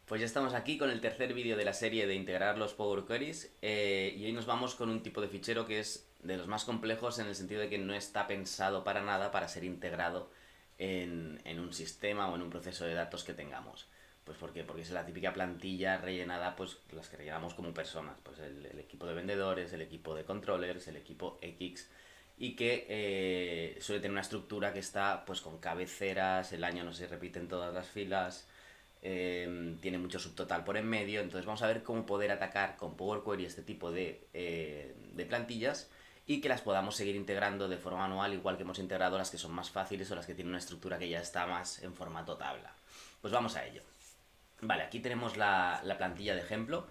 Pues ya estamos aquí con el tercer vídeo de la serie de integrar los Power Queries y hoy nos vamos con un tipo de fichero que es de los más complejos en el sentido de que no está pensado para nada para ser integrado en un sistema o en un proceso de datos que tengamos. Pues ¿por qué? Porque es la típica plantilla rellenada, pues las que rellenamos como personas, pues el equipo de vendedores, el equipo de controllers, el equipo X y que suele tener una estructura que está pues con cabeceras, el año no se repite en todas las filas, tiene mucho subtotal por en medio. Entonces vamos a ver cómo poder atacar con Power Query este tipo de plantillas y que las podamos seguir integrando de forma manual, igual que hemos integrado las que son más fáciles o las que tienen una estructura que ya está más en formato tabla. Pues vamos a ello. Vale, aquí tenemos la plantilla de ejemplo.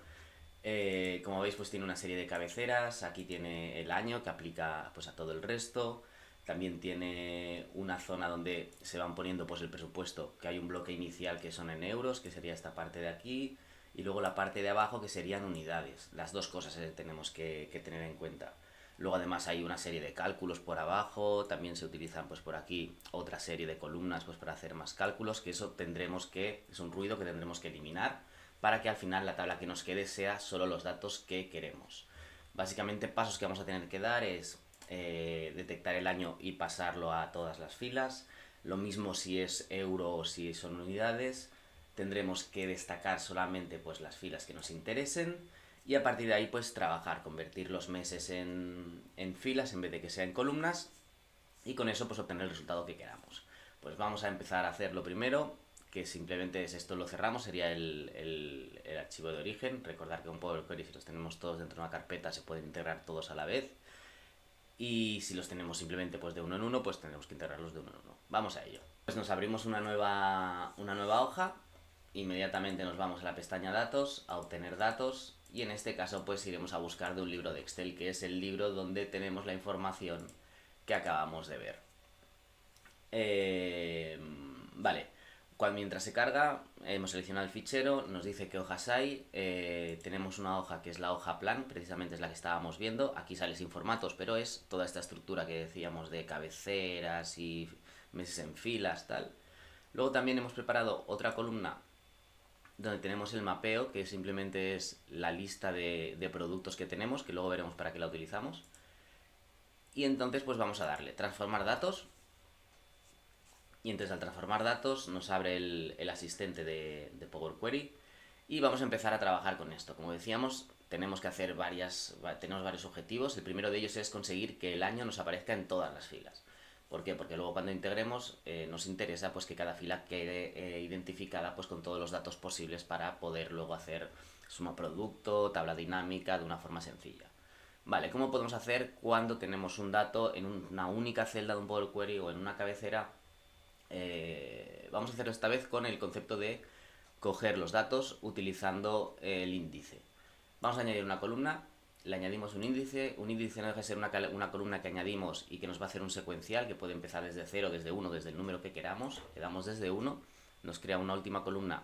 Como veis, pues tiene una serie de cabeceras. Aquí tiene el año que aplica pues a todo el resto. También tiene una zona donde se van poniendo pues el presupuesto, que hay un bloque inicial que son en euros, que sería esta parte de aquí, y luego la parte de abajo que serían unidades. Las dos cosas tenemos que tener en cuenta. Luego además hay una serie de cálculos por abajo, también se utilizan pues por aquí otra serie de columnas pues para hacer más cálculos, que eso tendremos que, es un ruido que tendremos que eliminar para que al final la tabla que nos quede sea solo los datos que queremos. Básicamente pasos que vamos a tener que dar es detectar el año y pasarlo a todas las filas. Lo mismo si es euro o si son unidades. Tendremos que destacar solamente pues las filas que nos interesen y a partir de ahí pues trabajar, convertir los meses en filas en vez de que sea en columnas y con eso pues obtener el resultado que queramos. Pues vamos a empezar a hacer lo primero, que simplemente es esto, lo cerramos, sería el archivo de origen. Recordar que con Power Query si los tenemos todos dentro de una carpeta se pueden integrar todos a la vez. Y si los tenemos simplemente pues de uno en uno, pues tendremos que integrarlos de uno en uno. Vamos a ello. Pues nos abrimos una nueva hoja, inmediatamente nos vamos a la pestaña datos, a obtener datos y en este caso pues iremos a buscar de un libro de Excel, que es el libro donde tenemos la información que acabamos de ver. Eh, vale, mientras se carga, hemos seleccionado el fichero, nos dice qué hojas hay. Tenemos una hoja que es la hoja plan, precisamente es la que estábamos viendo. Aquí sale sin formatos, pero es toda esta estructura que decíamos de cabeceras y meses en filas, tal. Luego también hemos preparado otra columna donde tenemos el mapeo, que simplemente es la lista de productos que tenemos, que luego veremos para qué la utilizamos. Y entonces pues vamos a darle transformar datos. Y entonces al transformar datos nos abre el asistente de Power Query y vamos a empezar a trabajar con esto. Como decíamos, tenemos que hacer tenemos varios objetivos. El primero de ellos es conseguir que el año nos aparezca en todas las filas. ¿Por qué? Porque luego cuando integremos nos interesa pues que cada fila quede identificada pues con todos los datos posibles para poder luego hacer suma producto, tabla dinámica de una forma sencilla. Vale, ¿cómo podemos hacer cuando tenemos un dato en una única celda de un Power Query o en una cabecera? Vamos a hacerlo esta vez con el concepto de coger los datos utilizando el índice. Vamos a añadir una columna, le añadimos un índice no deja de ser una columna que añadimos y que nos va a hacer un secuencial que puede empezar desde 0, desde 1, desde el número que queramos. Le damos desde 1, nos crea una última columna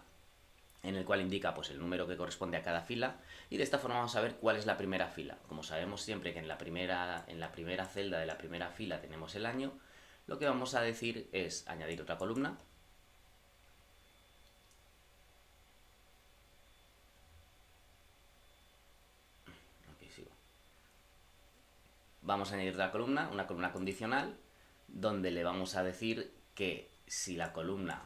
en el cual indica pues el número que corresponde a cada fila y de esta forma vamos a ver cuál es la primera fila. Como sabemos siempre que en la primera celda de la primera fila tenemos el año, lo que vamos a decir es añadir otra columna. Aquí sigo. Vamos a añadir otra columna, una columna condicional, donde le vamos a decir que si la columna,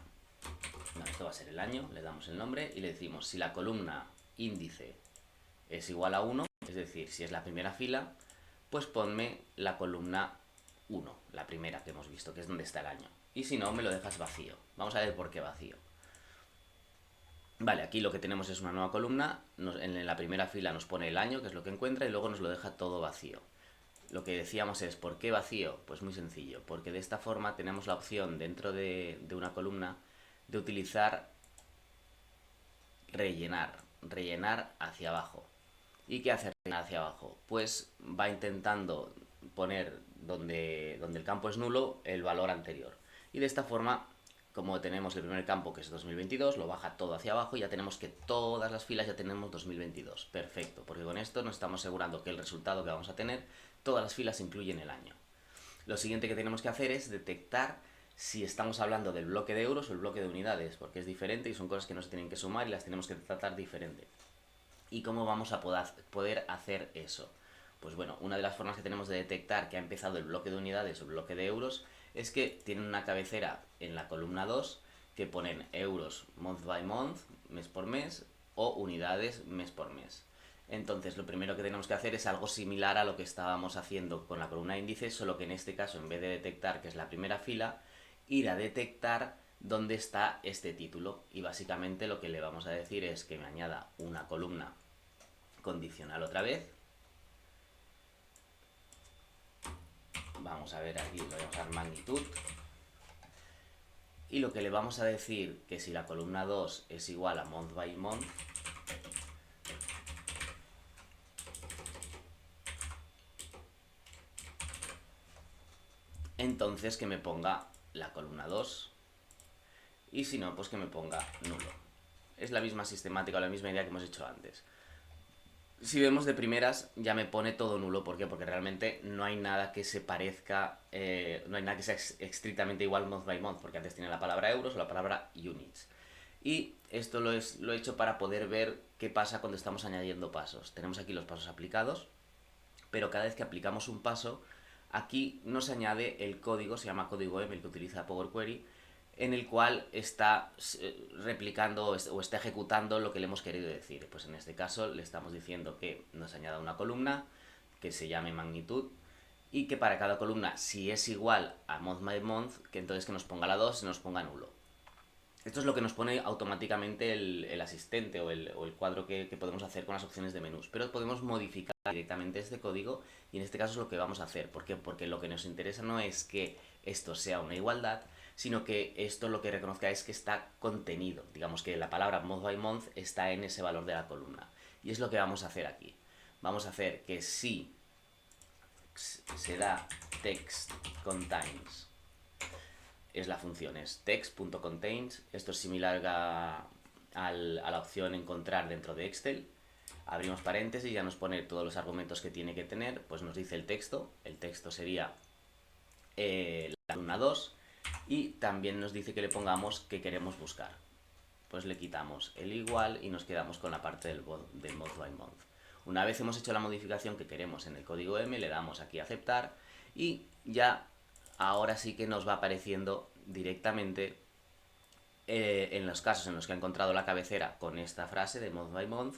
no, esto va a ser el año, le damos el nombre y le decimos si la columna índice es igual a 1, es decir, si es la primera fila, pues ponme la columna 1, la primera que hemos visto, que es donde está el año. Y si no, me lo dejas vacío. Vamos a ver por qué vacío. Vale, aquí lo que tenemos es una nueva columna, en la primera fila nos pone el año, que es lo que encuentra, y luego nos lo deja todo vacío. Lo que decíamos es, ¿por qué vacío? Pues muy sencillo, porque de esta forma tenemos la opción dentro de una columna de utilizar rellenar hacia abajo. ¿Y qué hace rellenar hacia abajo? Pues va intentando poner donde el campo es nulo el valor anterior. Y de esta forma, como tenemos el primer campo que es 2022, lo baja todo hacia abajo y ya tenemos que todas las filas ya tenemos 2022. Perfecto, porque con esto nos estamos asegurando que el resultado que vamos a tener, todas las filas incluyen el año. Lo siguiente que tenemos que hacer es detectar si estamos hablando del bloque de euros o el bloque de unidades, porque es diferente y son cosas que no se tienen que sumar y las tenemos que tratar diferente. ¿Y cómo vamos a poder hacer eso? Pues bueno, una de las formas que tenemos de detectar que ha empezado el bloque de unidades o el bloque de euros es que tienen una cabecera en la columna 2 que ponen euros month by month, mes por mes, o unidades mes por mes. Entonces lo primero que tenemos que hacer es algo similar a lo que estábamos haciendo con la columna índice, solo que en este caso, en vez de detectar que es la primera fila, ir a detectar dónde está este título. Y básicamente lo que le vamos a decir es que me añada una columna condicional otra vez. Vamos a ver aquí, lo voy a usar magnitud. Y lo que le vamos a decir que si la columna 2 es igual a month by month, entonces que me ponga la columna 2 y si no, pues que me ponga nulo. Es la misma sistemática o la misma idea que hemos hecho antes. Si vemos de primeras, ya me pone todo nulo. ¿Por qué? Porque realmente no hay nada que se parezca, no hay nada que sea estrictamente igual month by month, porque antes tiene la palabra euros o la palabra units. Y esto lo he hecho para poder ver qué pasa cuando estamos añadiendo pasos. Tenemos aquí los pasos aplicados, pero cada vez que aplicamos un paso, aquí nos añade el código, se llama código M, el que utiliza Power Query, en el cual está replicando o está ejecutando lo que le hemos querido decir. Pues en este caso le estamos diciendo que nos añada una columna que se llame magnitud y que para cada columna, si es igual a month by month, que entonces que nos ponga la 2 y nos ponga nulo. Esto es lo que nos pone automáticamente el asistente o el cuadro que podemos hacer con las opciones de menús. Pero podemos modificar directamente este código y en este caso es lo que vamos a hacer. ¿Por qué? Porque lo que nos interesa no es que esto sea una igualdad, sino que esto lo que reconozca es que está contenido. Digamos que la palabra month by month está en ese valor de la columna. Y es lo que vamos a hacer aquí. Vamos a hacer que si se da text contains, es la función, es text.contains. Esto es similar a la opción encontrar dentro de Excel. Abrimos paréntesis y ya nos pone todos los argumentos que tiene que tener. Pues nos dice el texto. El texto sería la columna 2 y también nos dice que le pongamos que queremos buscar. Pues le quitamos el igual y nos quedamos con la parte del month by month. Una vez hemos hecho la modificación que queremos en el código M, le damos aquí a aceptar y ya ahora sí que nos va apareciendo directamente en los casos en los que ha encontrado la cabecera con esta frase de month by month,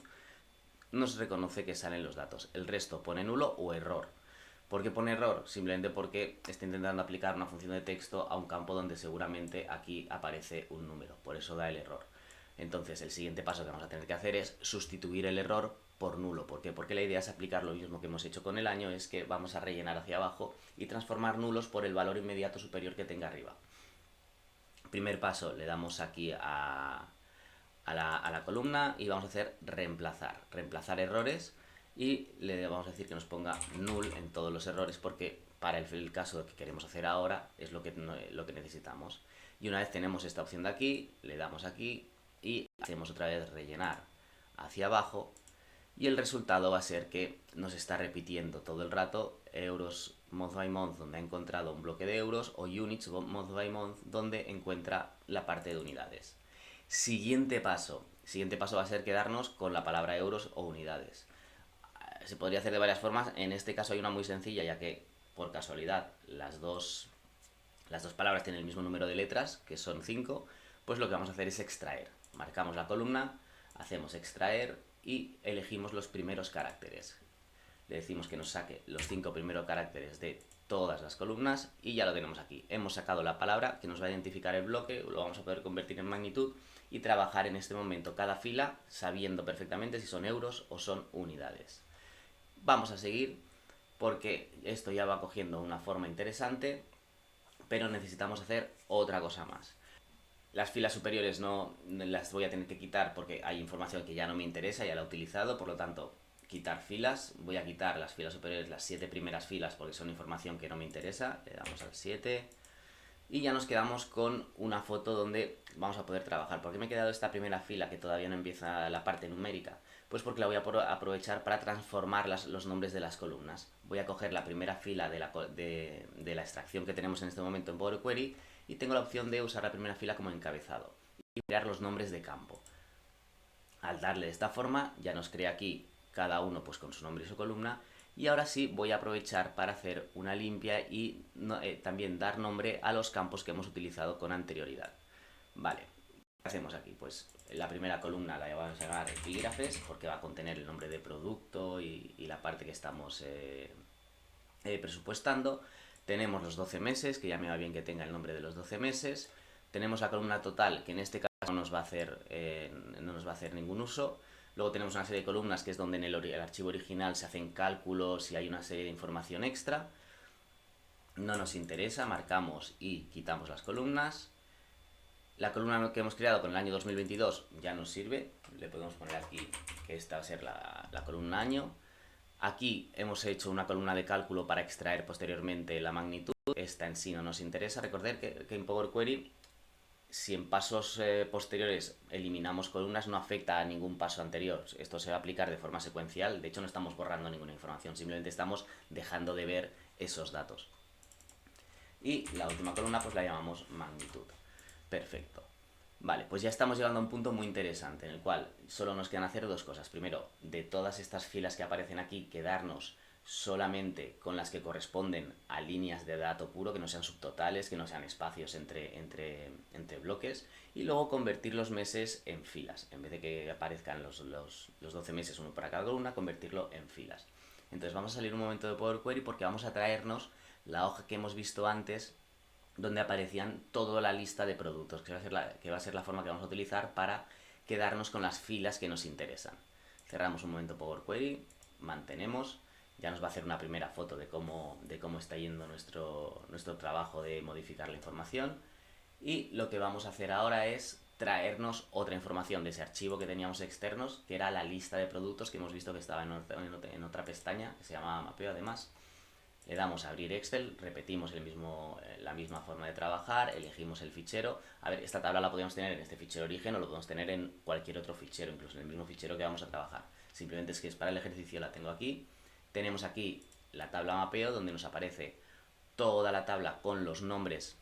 nos reconoce que salen los datos. El resto pone nulo o error. ¿Por qué pone error? Simplemente porque está intentando aplicar una función de texto a un campo donde seguramente aquí aparece un número. Por eso da el error. Entonces el siguiente paso que vamos a tener que hacer es sustituir el error por nulo. ¿Por qué? Porque la idea es aplicar lo mismo que hemos hecho con el año, es que vamos a rellenar hacia abajo y transformar nulos por el valor inmediato superior que tenga arriba. Primer paso, le damos aquí a la columna y vamos a hacer reemplazar errores y le vamos a decir que nos ponga null en todos los errores porque para el caso que queremos hacer ahora es lo que necesitamos. Y una vez tenemos esta opción de aquí, le damos aquí y hacemos otra vez rellenar hacia abajo y el resultado va a ser que nos está repitiendo todo el rato euros month by month donde ha encontrado un bloque de euros o units month by month donde encuentra la parte de unidades. Siguiente paso va a ser quedarnos con la palabra euros o unidades. Se podría hacer de varias formas, en este caso hay una muy sencilla ya que por casualidad las dos palabras tienen el mismo número de letras, que son 5, pues lo que vamos a hacer es extraer. Marcamos la columna, hacemos extraer y elegimos los primeros caracteres. Le decimos que nos saque los 5 primeros caracteres de todas las columnas y ya lo tenemos aquí. Hemos sacado la palabra que nos va a identificar el bloque, lo vamos a poder convertir en magnitud y trabajar en este momento cada fila sabiendo perfectamente si son euros o son unidades. Vamos a seguir porque esto ya va cogiendo una forma interesante, pero necesitamos hacer otra cosa más. Las filas superiores no las voy a tener que quitar porque hay información que ya no me interesa, ya la he utilizado, por lo tanto, quitar filas. Voy a quitar las filas superiores, las 7 primeras filas, porque son información que no me interesa. Le damos al 7 y ya nos quedamos con una foto donde vamos a poder trabajar. ¿Por qué me he quedado esta primera fila que todavía no empieza la parte numérica? Pues porque la voy a aprovechar para transformar los nombres de las columnas. Voy a coger la primera fila de la extracción que tenemos en este momento en Power Query y tengo la opción de usar la primera fila como encabezado y crear los nombres de campo. Al darle de esta forma ya nos crea aquí cada uno pues con su nombre y su columna, y ahora sí voy a aprovechar para hacer una limpia y también dar nombre a los campos que hemos utilizado con anterioridad. Vale, ¿qué hacemos aquí? Pues la primera columna la vamos a llamar epígrafes porque va a contener el nombre de producto y la parte que estamos presupuestando. Tenemos los 12 meses, que ya me va bien que tenga el nombre de los 12 meses. Tenemos la columna total, que en este caso no nos va a hacer ningún uso. Luego tenemos una serie de columnas que es donde en el archivo original se hacen cálculos y hay una serie de información extra. No nos interesa, marcamos y quitamos las columnas. La columna que hemos creado con el año 2022 ya nos sirve. Le podemos poner aquí que esta va a ser la columna año. Aquí hemos hecho una columna de cálculo para extraer posteriormente la magnitud. Esta en sí no nos interesa. Recordad que en Power Query, si en pasos posteriores eliminamos columnas, no afecta a ningún paso anterior. Esto se va a aplicar de forma secuencial. De hecho, no estamos borrando ninguna información, simplemente estamos dejando de ver esos datos. Y la última columna pues la llamamos magnitud. Perfecto. Vale, pues ya estamos llegando a un punto muy interesante en el cual solo nos quedan hacer dos cosas. Primero, de todas estas filas que aparecen aquí, quedarnos solamente con las que corresponden a líneas de dato puro, que no sean subtotales, que no sean espacios entre bloques, y luego convertir los meses en filas. En vez de que aparezcan los 12 meses uno para cada columna, convertirlo en filas. Entonces vamos a salir un momento de Power Query porque vamos a traernos la hoja que hemos visto antes, donde aparecían toda la lista de productos, que va a ser la forma que vamos a utilizar para quedarnos con las filas que nos interesan. Cerramos un momento Power Query, mantenemos, ya nos va a hacer una primera foto de cómo está yendo nuestro trabajo de modificar la información, y lo que vamos a hacer ahora es traernos otra información de ese archivo que teníamos externos, que era la lista de productos que hemos visto que estaba en otra pestaña, que se llama mapeo además. Le damos a abrir Excel, repetimos la misma forma de trabajar, elegimos el fichero. A ver, esta tabla la podemos tener en este fichero origen o lo podemos tener en cualquier otro fichero, incluso en el mismo fichero que vamos a trabajar. Simplemente es que es para el ejercicio, la tengo aquí. Tenemos aquí la tabla mapeo, donde nos aparece toda la tabla con los nombres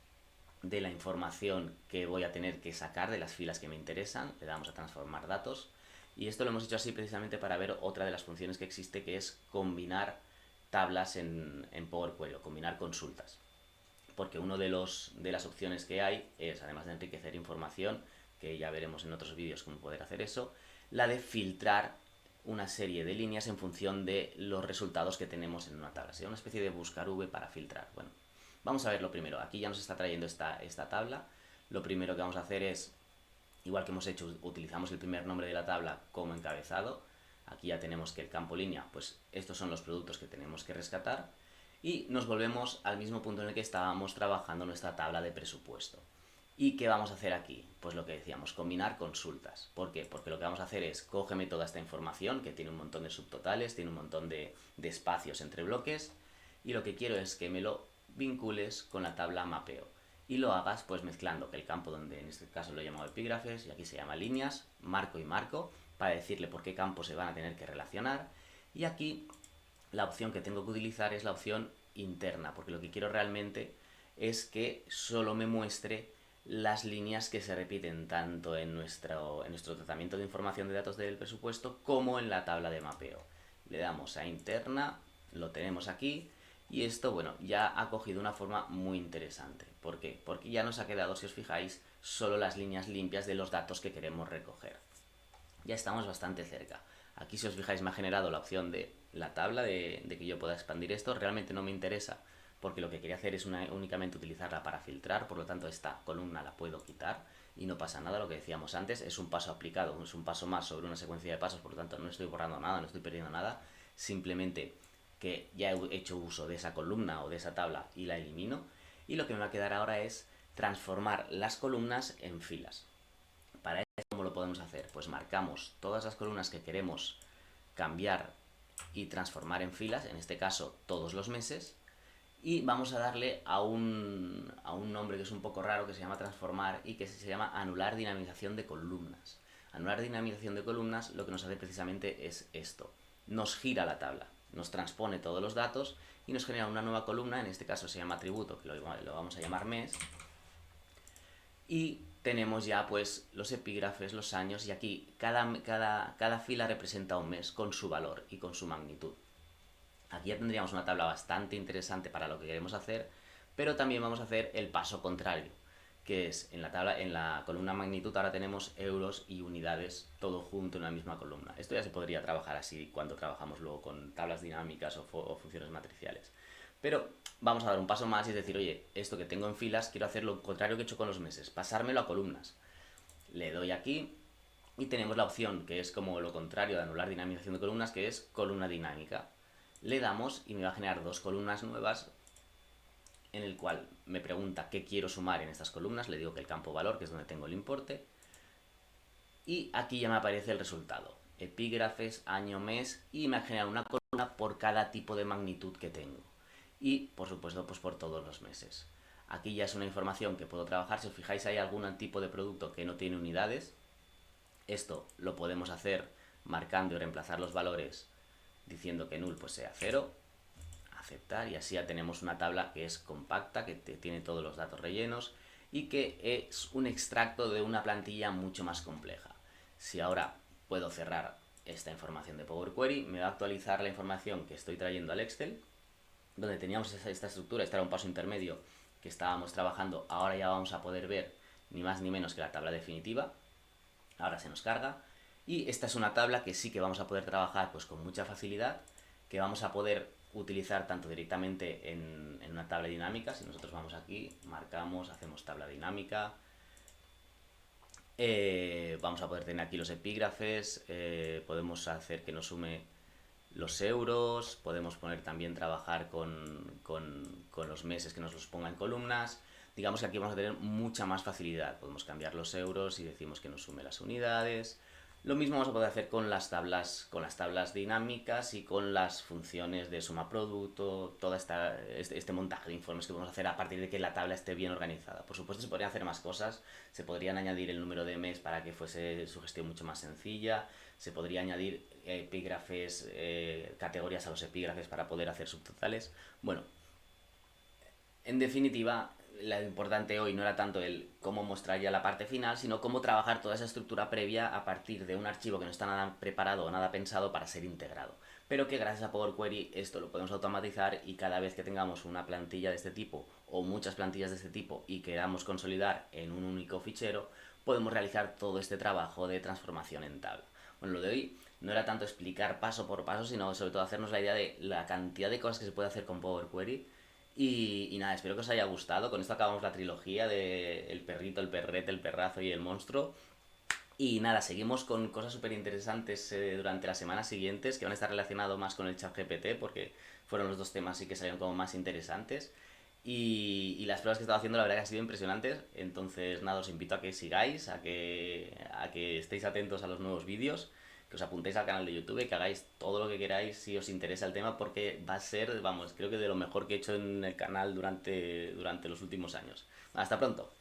de la información que voy a tener que sacar de las filas que me interesan. Le damos a transformar datos. Y esto lo hemos hecho así precisamente para ver otra de las funciones que existe, que es combinar tablas en Power Query o combinar consultas, porque una de las opciones que hay es, además de enriquecer información, que ya veremos en otros vídeos cómo poder hacer eso, la de filtrar una serie de líneas en función de los resultados que tenemos en una tabla. Sería una especie de buscar V para filtrar. Bueno, vamos a ver lo primero. Aquí ya nos está trayendo esta tabla. Lo primero que vamos a hacer es, igual que hemos hecho, utilizamos el primer nombre de la tabla como encabezado. Aquí ya tenemos que el campo línea, pues estos son los productos que tenemos que rescatar, y nos volvemos al mismo punto en el que estábamos trabajando nuestra tabla de presupuesto. ¿Y qué vamos a hacer aquí? Pues lo que decíamos, combinar consultas. ¿Por qué? Porque lo que vamos a hacer es, cógeme toda esta información, que tiene un montón de subtotales, tiene un montón de espacios entre bloques, y lo que quiero es que me lo vincules con la tabla mapeo. Y lo hagas pues mezclando que el campo, donde en este caso lo he llamado epígrafes, y aquí se llama líneas, marco y marco, para decirle por qué campos se van a tener que relacionar. Y aquí la opción que tengo que utilizar es la opción interna, porque lo que quiero realmente es que solo me muestre las líneas que se repiten tanto en nuestro tratamiento de información de datos del presupuesto como en la tabla de mapeo. Le damos a interna, lo tenemos aquí, y esto, bueno, ya ha cogido una forma muy interesante. ¿Por qué? Porque ya nos ha quedado, si os fijáis, solo las líneas limpias de los datos que queremos recoger. Ya estamos bastante cerca. Aquí, si os fijáis, me ha generado la opción de la tabla, de que yo pueda expandir esto. Realmente no me interesa, porque lo que quería hacer es únicamente utilizarla para filtrar, por lo tanto esta columna la puedo quitar y no pasa nada. Lo que decíamos antes, es un paso aplicado, es un paso más sobre una secuencia de pasos, por lo tanto no estoy borrando nada, no estoy perdiendo nada, simplemente que ya he hecho uso de esa columna o de esa tabla y la elimino. Y lo que me va a quedar ahora es transformar las columnas en filas. Para eso, ¿cómo lo podemos hacer? Pues marcamos todas las columnas que queremos cambiar y transformar en filas, en este caso todos los meses, y vamos a darle a un nombre que es un poco raro, que se llama transformar y que se llama anular dinamización de columnas. Anular dinamización de columnas lo que nos hace precisamente es esto: nos gira la tabla, nos transpone todos los datos y nos genera una nueva columna. En este caso se llama atributo, que lo vamos a llamar mes, Y tenemos ya pues los epígrafes, los años, y aquí cada fila representa un mes con su valor y con su magnitud. Aquí ya tendríamos una tabla bastante interesante para lo que queremos hacer, pero también vamos a hacer el paso contrario, que es en la tabla, en la columna magnitud ahora tenemos euros y unidades todo junto en una misma columna. Esto ya se podría trabajar así cuando trabajamos luego con tablas dinámicas o funciones matriciales. Pero vamos a dar un paso más y es decir, oye, esto que tengo en filas quiero hacer lo contrario que he hecho con los meses, pasármelo a columnas. Le doy aquí y tenemos la opción que es como lo contrario de anular dinamización de columnas, que es columna dinámica. Le damos y me va a generar dos columnas nuevas en el cual me pregunta qué quiero sumar en estas columnas, le digo que el campo valor, que es donde tengo el importe, y aquí ya me aparece el resultado. Epígrafes, año, mes, y me ha generado una columna por cada tipo de magnitud que tengo. Y, por supuesto, pues por todos los meses. Aquí ya es una información que puedo trabajar. Si os fijáis, hay algún tipo de producto que no tiene unidades. Esto lo podemos hacer marcando y reemplazar los valores diciendo que null pues sea 0, aceptar, y así ya tenemos una tabla que es compacta, que tiene todos los datos rellenos y que es un extracto de una plantilla mucho más compleja. Si ahora puedo cerrar esta información de Power Query, me va a actualizar la información que estoy trayendo al Excel, donde teníamos esta estructura, este era un paso intermedio que estábamos trabajando, ahora ya vamos a poder ver ni más ni menos que la tabla definitiva. Ahora se nos carga y esta es una tabla que sí que vamos a poder trabajar pues con mucha facilidad, que vamos a poder utilizar tanto directamente en una tabla dinámica. Si nosotros vamos aquí, marcamos, hacemos tabla dinámica, vamos a poder tener aquí los epígrafes, podemos hacer que nos sume los euros, podemos poner también trabajar con los meses, que nos los ponga en columnas. Digamos que aquí vamos a tener mucha más facilidad. Podemos cambiar los euros y decimos que nos sume las unidades. Lo mismo vamos a poder hacer con las tablas dinámicas y con las funciones de suma producto, todo este montaje de informes que podemos hacer a partir de que la tabla esté bien organizada. Por supuesto se podrían hacer más cosas, se podrían añadir el número de mes para que fuese su gestión mucho más sencilla, se podría añadir epígrafes, categorías a los epígrafes para poder hacer subtotales. Bueno, en definitiva, lo importante hoy no era tanto el cómo mostrar ya la parte final, sino cómo trabajar toda esa estructura previa a partir de un archivo que no está nada preparado o nada pensado para ser integrado. Pero que gracias a Power Query esto lo podemos automatizar y cada vez que tengamos una plantilla de este tipo o muchas plantillas de este tipo y queramos consolidar en un único fichero, podemos realizar todo este trabajo de transformación en tabla. Bueno, lo de hoy no era tanto explicar paso por paso, sino sobre todo hacernos la idea de la cantidad de cosas que se puede hacer con Power Query y nada, espero que os haya gustado. Con esto acabamos la trilogía de el perrito, el perrete, el perrazo y el monstruo. Y nada, seguimos con cosas súper interesantes durante las semanas siguientes que van a estar relacionados más con el chat GPT porque fueron los dos temas sí que salieron como más interesantes. Y las pruebas que he estado haciendo la verdad que han sido impresionantes. Entonces nada, os invito a que sigáis, a que estéis atentos a los nuevos vídeos, que os apuntéis al canal de YouTube, que hagáis todo lo que queráis si os interesa el tema porque va a ser, vamos, creo que de lo mejor que he hecho en el canal durante los últimos años. Hasta pronto.